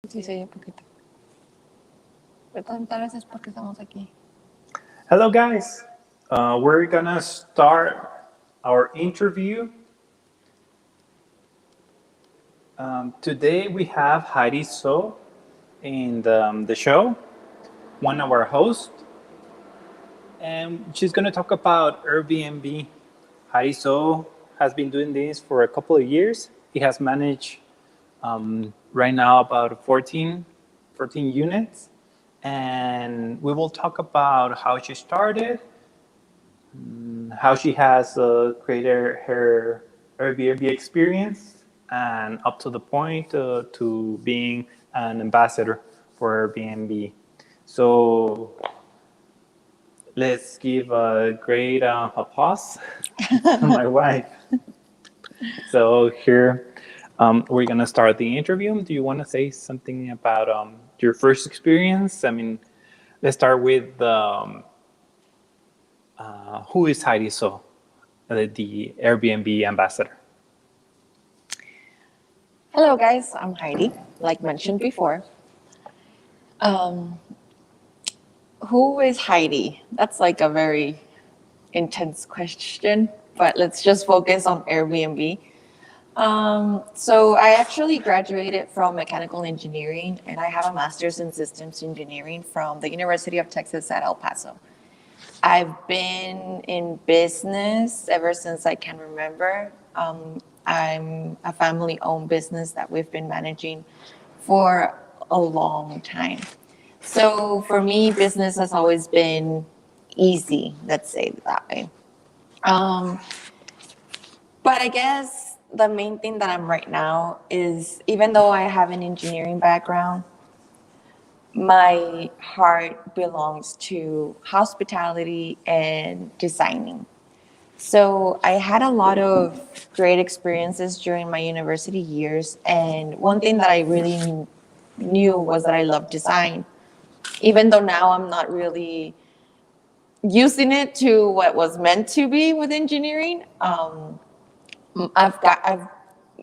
Sí, se oye poquito. Pero tal vez es porque estamos aquí. Hello, guys. We're gonna start our interview. Today we have Heidy Seo in the show, one of our hosts, and she's gonna talk about Airbnb. Heidy Seo has been doing this for a couple of years. He has managed right now about 14 units, and we will talk about how she started, how she has created her Airbnb experience, and up to the point to being an ambassador for Airbnb. So let's give a great applause to my wife. So here we're gonna start the interview. Do you want to say something about your first experience? I mean, let's start with who is Heidy Seo, the Airbnb ambassador? Hello, guys. I'm Heidi, like mentioned before. Um, who is Heidi? That's like a very intense question, but let's just focus on Airbnb. So I actually graduated from mechanical engineering, and I have a master's in systems engineering from the University of Texas at El Paso. I've been in business ever since I can remember. I'm a family-owned business that we've been managing for a long time. So for me, business has always been easy, let's say it that way. Um, but I guess the main thing that I'm right now is, even though I have an engineering background, my heart belongs to hospitality and designing. So I had a lot of great experiences during my university years, and one thing that I really knew was that I loved design. Even though now I'm not really using it to what was meant to be with engineering, I've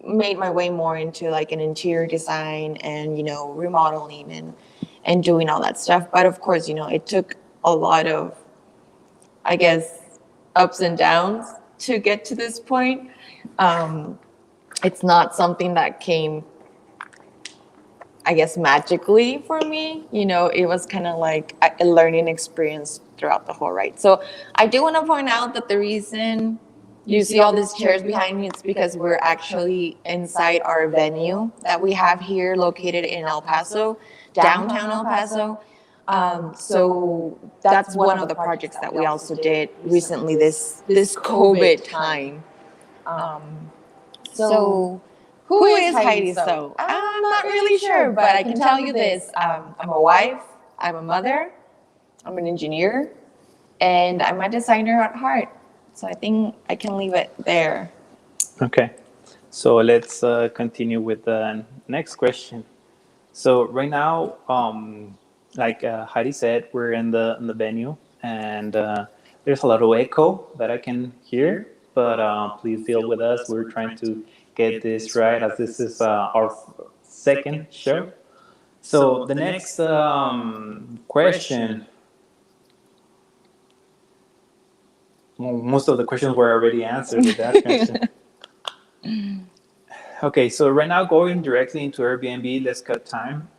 made my way more into like an interior design and remodeling and doing all that stuff. But of course, it took a lot of, I guess, ups and downs to get to this point. It's not something that came, I guess, magically for me. It was kind of like a learning experience throughout the whole ride. So I do want to point out that the reason you see all these chairs behind me, it's because we're actually inside our venue that we have here located in El Paso, downtown El Paso. So that's one of the projects that we also did recently this COVID time. So who is Heidy Seo? I'm not really sure, but I can tell you this. I'm a wife, I'm a mother, I'm an engineer, and I'm a designer at heart. So I think I can leave it there. Okay, so let's continue with the next question. So right now, like Heidi said, we're in the venue, and there's a lot of echo that I can hear. But please deal with us. We're trying to get this right, as this is our second show. So the next question. Well, most of the questions were already answered with that question. Okay, so right now going directly into Airbnb, let's cut time.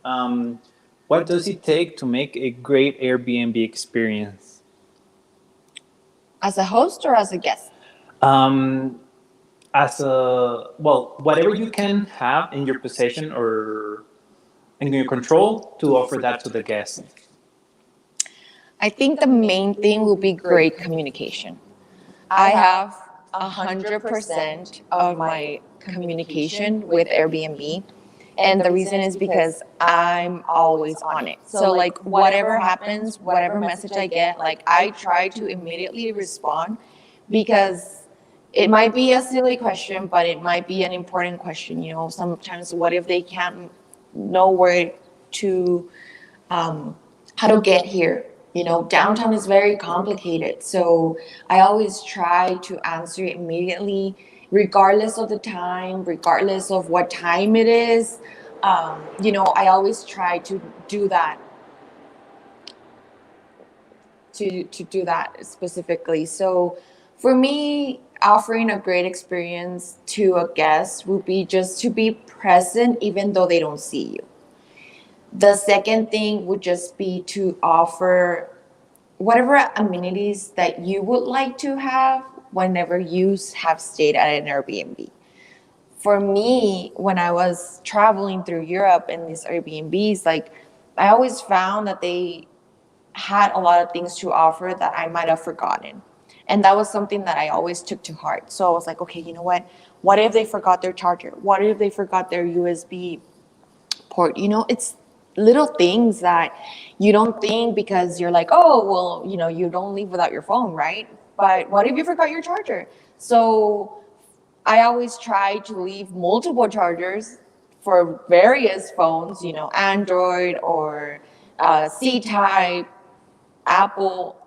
What does it take to make a great Airbnb experience? As a host or as a guest? Um, as a well, whatever you can have in your possession or in your control to offer that to the guest. I think the main thing will be great communication. I have 100% of my communication with Airbnb. And the reason is because I'm always on it. So like whatever happens, whatever message I get, like I try to immediately respond, because it might be a silly question, but it might be an important question. Sometimes what if they can't know where to, how to get here? Downtown is very complicated. So I always try to answer immediately, regardless of the time, regardless of what time it is. I always try to do that, to do that specifically. So for me, offering a great experience to a guest would be just to be present even though they don't see you. The second thing would just be to offer whatever amenities that you would like to have whenever you have stayed at an Airbnb. For me, when I was traveling through Europe and these Airbnbs, like I always found that they had a lot of things to offer that I might have forgotten. And that was something that I always took to heart. So I was like, okay, you know what? What if they forgot their charger? What if they forgot their USB port? It's little things that you don't think because you're like, oh, well, you don't leave without your phone, right? But what if you forgot your charger? So I always try to leave multiple chargers for various phones, Android or C type, Apple.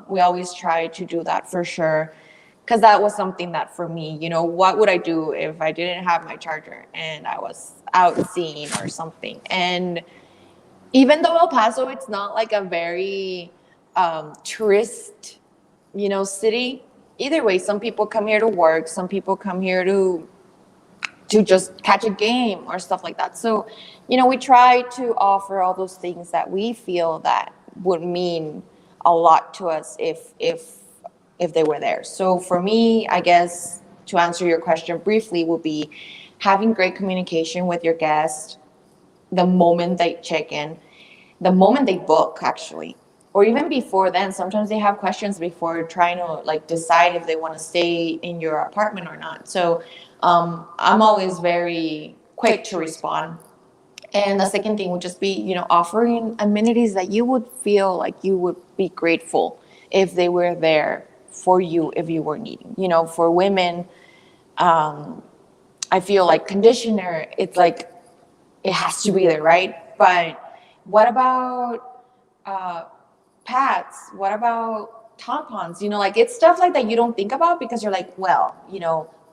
We always try to do that for sure. Because that was something that for me, what would I do if I didn't have my charger and I was out seeing or something? And even though El Paso, it's not like a very tourist, city. Either way, some people come here to work, some people come here to just catch a game or stuff like that. So, we try to offer all those things that we feel that would mean a lot to us if they were there. So for me, I guess to answer your question briefly would be having great communication with your guest the moment they check in, the moment they book actually, or even before then. Sometimes they have questions before trying to like decide if they want to stay in your apartment or not. So I'm always very quick to respond. And the second thing would just be, offering amenities that you would feel like you would be grateful if they were there for you if you were needing. For women, I feel like conditioner, it's like it has to be there, right? But what about pads? What about tampons? Like it's stuff like that you don't think about because you're like, well,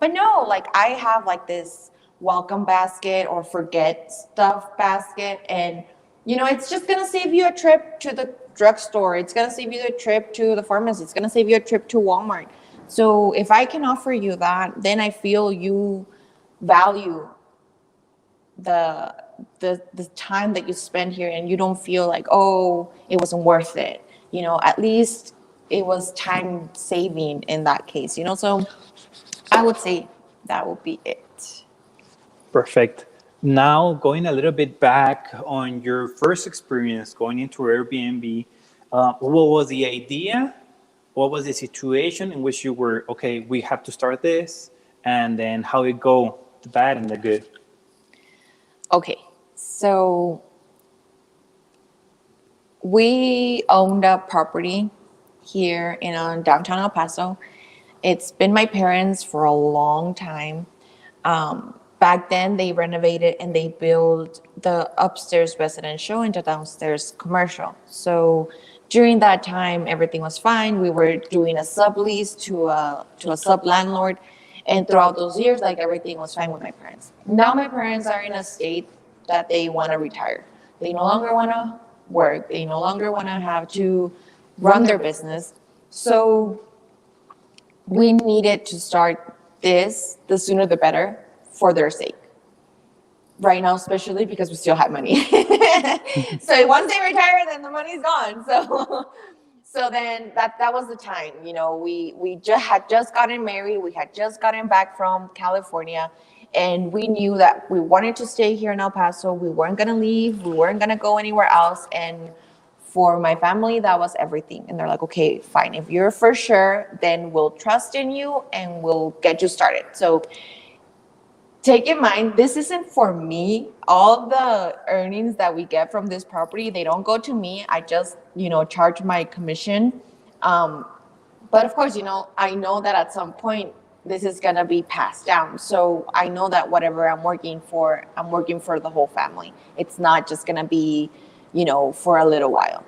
but no, like I have like this welcome basket or forget stuff basket. And, it's just going to save you a trip to the drugstore. It's going to save you a trip to the pharmacy. It's going to save you a trip to Walmart. So if I can offer you that, then I feel you value the the time that you spend here, and you don't feel like, oh, it wasn't worth it. At least it was time saving in that case. So I would say that would be it. Perfect. Now, going a little bit back on your first experience going into Airbnb, what was the idea? What was the situation in which you were, okay, we have to start this, and then how it go, the bad and the good? Okay, so we owned a property here in downtown El Paso. It's been my parents for a long time. Back then, they renovated and they built the upstairs residential into downstairs commercial. So during that time, everything was fine. We were doing a sublease to a sub landlord. And throughout those years, like everything was fine with my parents. Now my parents are in a state that they want to retire. They no longer want to work. They no longer want to have to run their business. So we needed to start this, the sooner the better, for their sake. Right now, especially because we still have money. So once they retire, then the money's gone. So then that was the time. We had just gotten married. We had just gotten back from California, and we knew that we wanted to stay here in El Paso. We weren't gonna leave. We weren't gonna go anywhere else. And for my family, that was everything. And they're like, okay, fine. If you're for sure, then we'll trust in you and we'll get you started. So take in mind, this isn't for me. All the earnings that we get from this property, they don't go to me. I just, charge my commission. But of course, I know that at some point this is going to be passed down. So I know that whatever I'm working for the whole family. It's not just going to be, for a little while.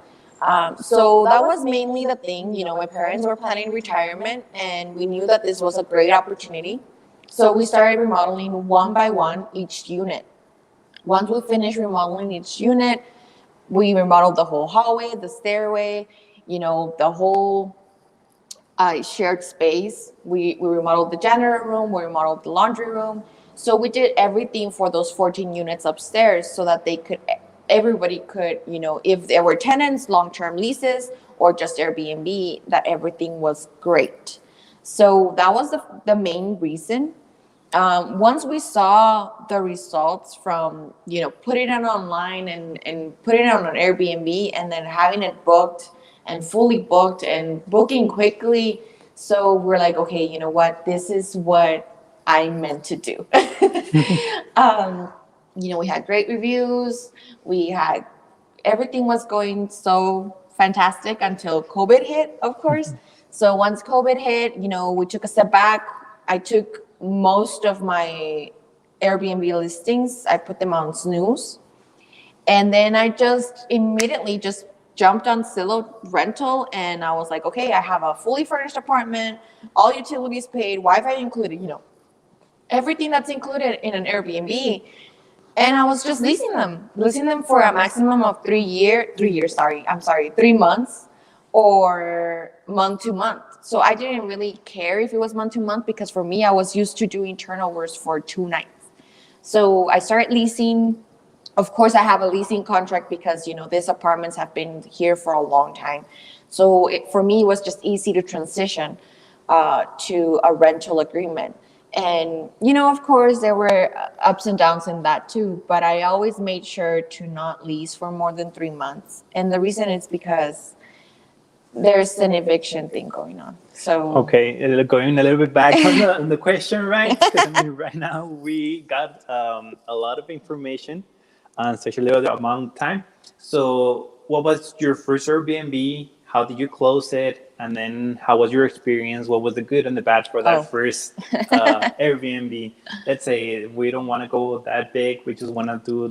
So that was mainly the thing. My parents were planning retirement, and we knew that this was a great opportunity. So we started remodeling one by one each unit. Once we finished remodeling each unit, we remodeled the whole hallway, the stairway, the whole shared space. We remodeled the janitor room, we remodeled the laundry room. So we did everything for those 14 units upstairs so that everybody could, if there were tenants, long-term leases, or just Airbnb, that everything was great. So that was the main reason. Once we saw the results from, putting it online and putting it on an Airbnb and then having it booked and fully booked and booking quickly. So we're like, okay, you know what? This is what I meant to do. We had great reviews. Everything was going so fantastic until COVID hit, of course. So once COVID hit, we took a step back. I took most of my Airbnb listings, I put them on snooze. And then I just immediately just jumped on Zillow rental, and I was like, okay, I have a fully furnished apartment, all utilities paid, Wi-Fi included, everything that's included in an Airbnb. And I was just leasing them for a maximum of 3 months or month to month. So I didn't really care if it was month to month, because for me, I was used to doing turnovers for 2 nights. So I started leasing. Of course, I have a leasing contract because, these apartments have been here for a long time. So for me, it was just easy to transition to a rental agreement. And, of course, there were ups and downs in that too, but I always made sure to not lease for more than 3 months. And the reason is because there's an eviction thing going on. So Okay, going a little bit back on the question, right? Because right now we got a lot of information, especially the amount of time. So, what was your first Airbnb? How did you close it? And then, how was your experience? What was the good and the bad for that first Airbnb? Let's say we don't want to go that big. We just want to do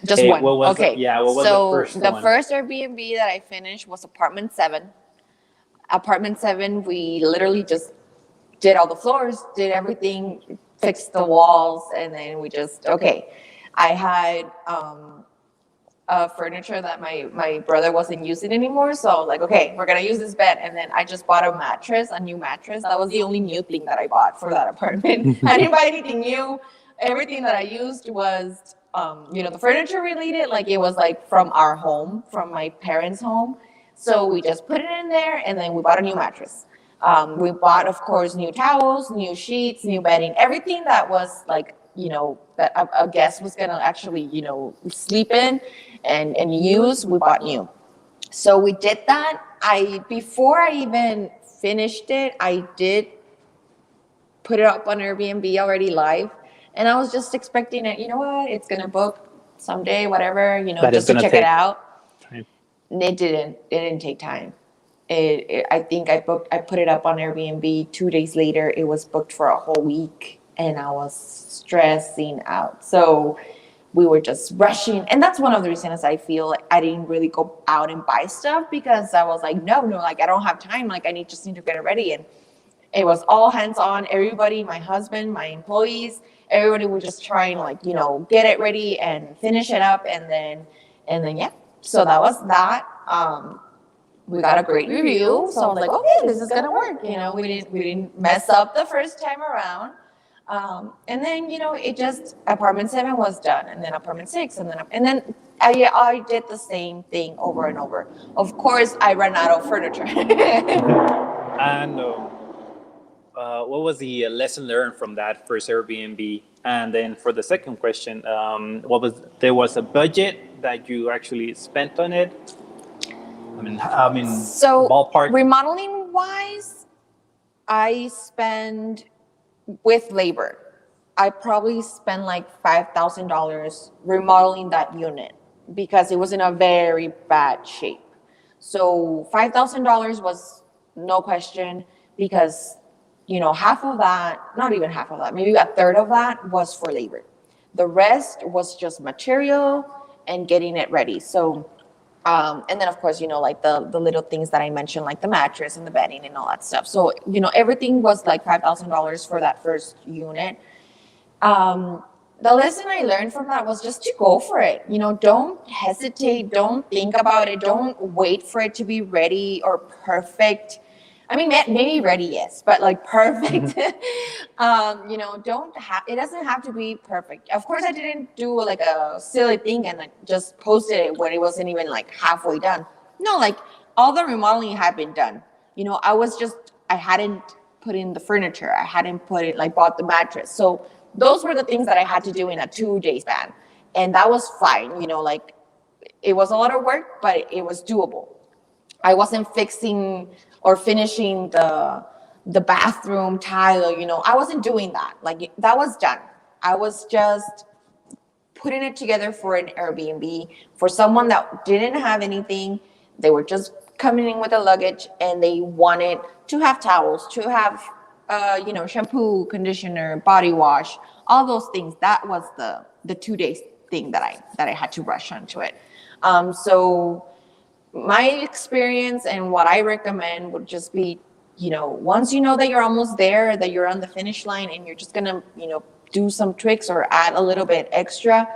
just one. What was okay. What was the first one? The first Airbnb that I finished was apartment 7. Apartment 7, we literally just did all the floors, did everything, fixed the walls, and then we just, I had furniture that my brother wasn't using anymore. So I was like, okay, we're going to use this bed. And then I just bought a new mattress. That was the only new thing that I bought for that apartment. I didn't buy anything new. Everything that I used was, the furniture related, it was from our home, from my parents' home. So we just put it in there, and then we bought a new mattress. We bought, of course, new towels, new sheets, new bedding, everything that was that a guest was going to actually, sleep in and use, we bought new. So we did that. Before I even finished it, I did put it up on Airbnb already live. And I was just expecting it, it's going to book someday, whatever, just to check it out. It didn't take time. I think I put it up on Airbnb 2 days later. It was booked for a whole week, and I was stressing out. So we were just rushing. And that's one of the reasons I feel like I didn't really go out and buy stuff, because I was like, no, I don't have time. I just need to get it ready. And it was all hands on. Everybody, my husband, my employees, everybody was just trying get it ready and finish it up. And then, yeah. So that was that. We got a great review, so I was like, okay, this is gonna work. We didn't mess up the first time around. And then it just apartment 7 was done, and then apartment 6, and then I did the same thing over and over. Of course, I ran out of furniture. And what was the lesson learned from that first Airbnb? And then for the second question, there was a budget that you actually spent on it? I mean, so ballpark. Remodeling wise, I spend with labor. I probably spent $5,000 remodeling that unit because it was in a very bad shape. So $5,000 was no question, because half of that, not even half of that, maybe a third of that was for labor. The rest was just material and getting it ready. So, and then of course, the little things that I mentioned, like the mattress and the bedding and all that stuff. So, everything was $5,000 for that first unit. the lesson I learned from that was just to go for it. Don't hesitate, don't think about it, don't wait for it to be ready or perfect. I mean, maybe ready, yes, but like perfect. Don't have it doesn't have to be perfect. Of course, I didn't do like a silly thing and like just posted it when it wasn't even like halfway done. No, like all the remodeling had been done. I hadn't put in the furniture. I hadn't put it like bought the mattress. So those were the things that I had to do in a 2 day span. And that was fine. Like it was a lot of work, but it was doable. I wasn't fixing or finishing the bathroom tile. I wasn't doing that. Like that was done. I was just putting it together for an Airbnb for someone that didn't have anything. They were just coming in with a luggage and they wanted to have towels, to have shampoo, conditioner, body wash, all those things. That was the 2 days thing that I had to rush onto it. So my experience and what I recommend would just be, once you know that you're almost there, that you're on the finish line and you're just gonna, do some tricks or add a little bit extra,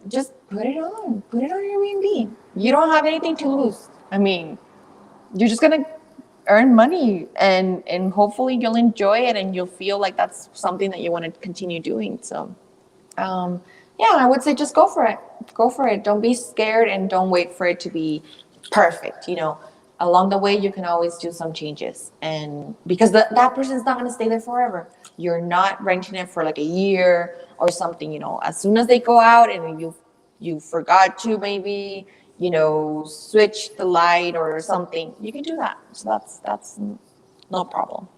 just put it on Airbnb. You don't have anything to lose. I mean, you're just gonna earn money and hopefully you'll enjoy it and you'll feel like that's something that you want to continue doing. So yeah, I would say just go for it. Don't be scared and don't wait for it to be perfect. Along the way you can always do some changes, and because that person's not going to stay there forever. You're not renting it for like a year or something. As soon as they go out and you forgot to maybe switch the light or something, you can do that. So that's no problem.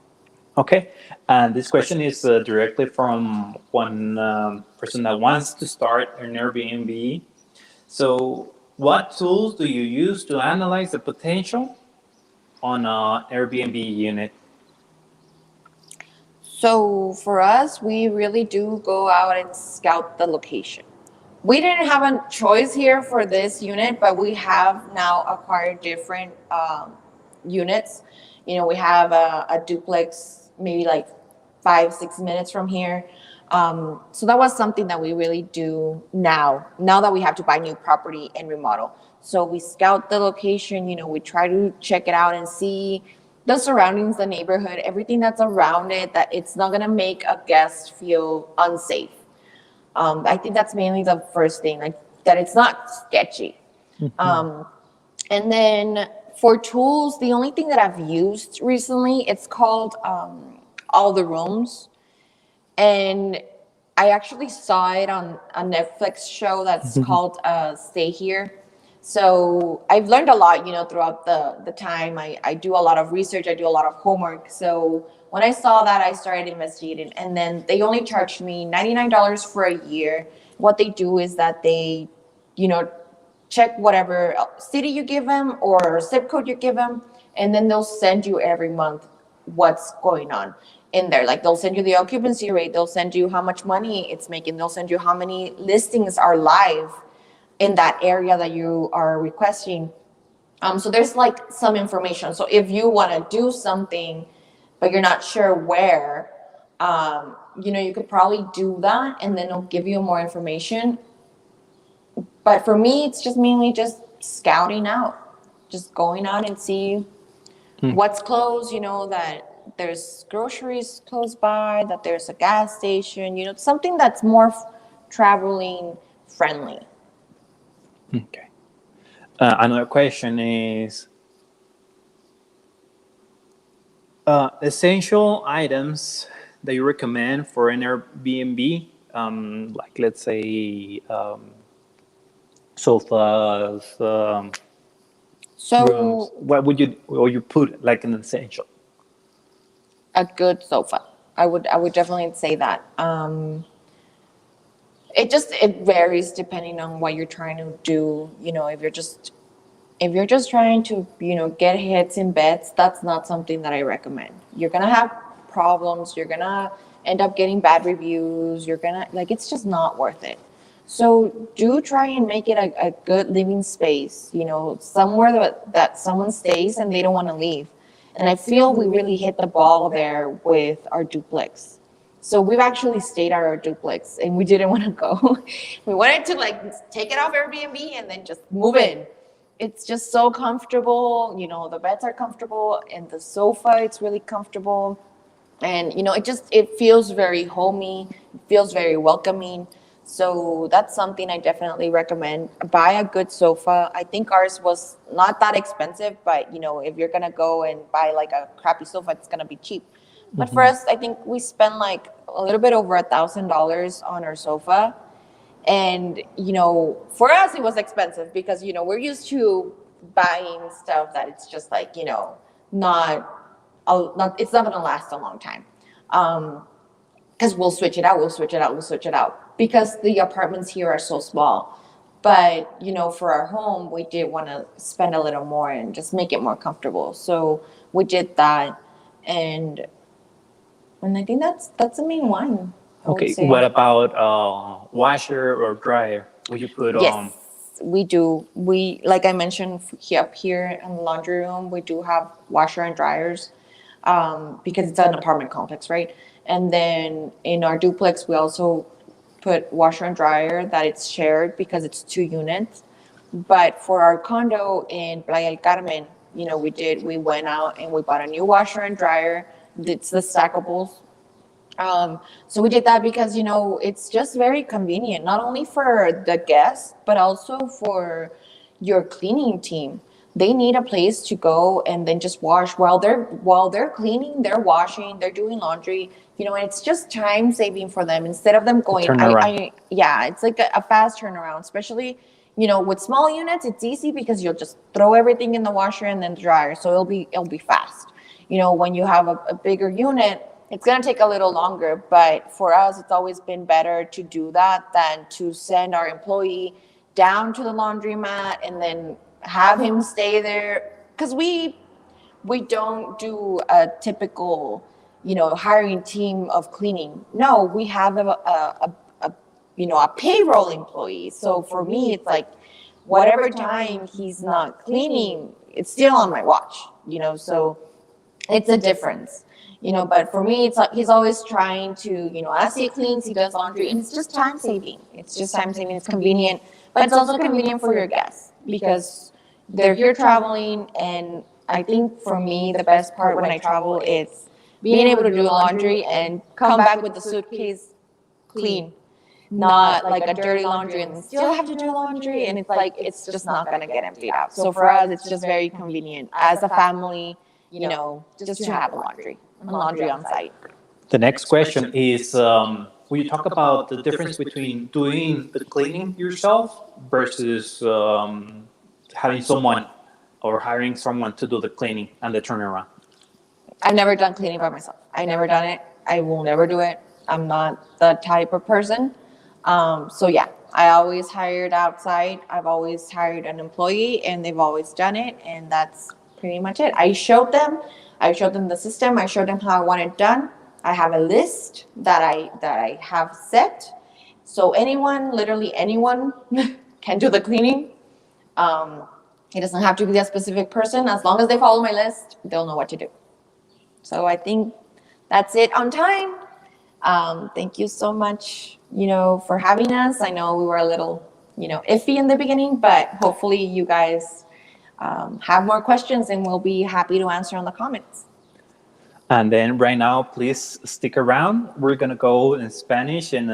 Okay, and this question is directly from one person that wants to start an Airbnb. So, what tools do you use to analyze the potential on an Airbnb unit? So for us, we really do go out and scout the location. We didn't have a choice here for this unit, but we have now acquired different units. We have a duplex, maybe like 5-6 minutes from here. So that was something that we really do now that we have to buy new property and remodel. So we scout the location, we try to check it out and see the surroundings, the neighborhood, everything that's around it, that it's not gonna make a guest feel unsafe. I think that's mainly the first thing, like that it's not sketchy. And then for tools, the only thing that I've used recently, it's called All the Rooms. And I actually saw it on a Netflix show that's called Stay Here. So I've learned a lot, throughout the time. I do a lot of research. I do a lot of homework. So when I saw that, I started investigating. And then they only charged me $99 for a year. What they do is that they, check whatever city you give them or zip code you give them. And then they'll send you every month what's going on in there. Like they'll send you the occupancy rate. They'll send you how much money it's making. They'll send you how many listings are live in that area that you are requesting. So there's like some information. So if you want to do something, but you're not sure where, you could probably do that and then it'll give you more information. But for me, it's just mainly just scouting out, just going out and see what's close, that there's groceries close by, that there's a gas station, something that's more traveling friendly. Okay. Another question is essential items that you recommend for an Airbnb, like let's say sofas, So rooms. What would you put like an essential? a good sofa. I would definitely say that. It varies depending on what you're trying to do. If you're just trying to, get hits in beds, that's not something that I recommend. You're gonna have problems. You're gonna end up getting bad reviews. It's just not worth it. So do try and make it a good living space, somewhere that someone stays and they don't want to leave. And I feel we really hit the ball there with our duplex. So we've actually stayed at our duplex and we didn't want to go. We wanted to like take it off Airbnb and then just move in. It's just so comfortable. You know, the beds are comfortable and the sofa, it's really comfortable. And, you know, it feels very homey, it feels very welcoming. So that's something I definitely recommend. Buy a good sofa. I think ours was not that expensive, but, you know, if you're going to go and buy like a crappy sofa, it's going to be cheap. But for us, I think we spent like a little bit over $1,000 on our sofa. And, you know, for us, it was expensive because, you know, we're used to buying stuff that it's just like, you know, it's not going to last a long time. Because we'll switch it out. Because the apartments here are so small. But, you know, for our home, we did want to spend a little more and just make it more comfortable. So we did that. And I think that's the main one. Okay, what about washer or dryer? Will you put Yes, we do. We, like I mentioned, up here in the laundry room, we do have washer and dryers because it's an apartment complex, right? And then in our duplex, we also put washer and dryer that it's shared because it's 2 units. But for our condo in Playa del Carmen, you know, we went out and we bought a new washer and dryer. It's the stackables. So we did that because, you know, it's just very convenient, not only for the guests, but also for your cleaning team. They need a place to go and then just wash while they're cleaning, they're washing, they're doing laundry, you know, and it's just time saving for them instead of them going, yeah, it's like a fast turnaround, especially, you know, with small units, it's easy because you'll just throw everything in the washer and then the dryer. So it'll be fast. You know, when you have a bigger unit, it's going to take a little longer, but for us, it's always been better to do that than to send our employee down to the laundromat and then have him stay there. Because we don't do a typical, you know, hiring team of cleaning. No, we have you know, a payroll employee. So for me, it's like whatever time he's not cleaning, it's still on my watch, you know, so it's a difference. You know, but for me, it's like he's always trying to, you know, as he cleans, he does laundry, and it's just time saving. It's just time saving. It's convenient, but it's also convenient for your guests because they're here traveling. And I think for me, the best part when I travel is being able to do laundry and come back with the suitcase clean, not like a dirty laundry and still have to do laundry. And it's like, it's just not going to get emptied out. So for us, it's just very convenient as a family, you know, just to have laundry on site. The next question is, will you talk about the difference between doing the cleaning yourself versus having someone or hiring someone to do the cleaning and the turnaround? I've never done cleaning by myself. I've never done it. I will never do it. I'm not the type of person. So yeah, I always hired outside. I've always hired an employee and they've always done it. And that's pretty much it. I showed them the system. I showed them how I want it done. I have a list that I have set. So literally anyone can do the cleaning. It doesn't have to be a specific person. As long as they follow my list, they'll know what to do. So I think that's it on time. Thank you so much, you know, for having us. I know we were a little, you know, iffy in the beginning, but hopefully you guys have more questions and we'll be happy to answer in the comments. And then right now, please stick around. We're going to go in Spanish in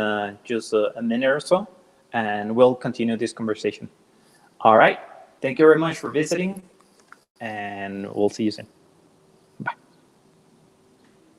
just a minute or so, and we'll continue this conversation. All right. Thank you very much for visiting, and we'll see you soon.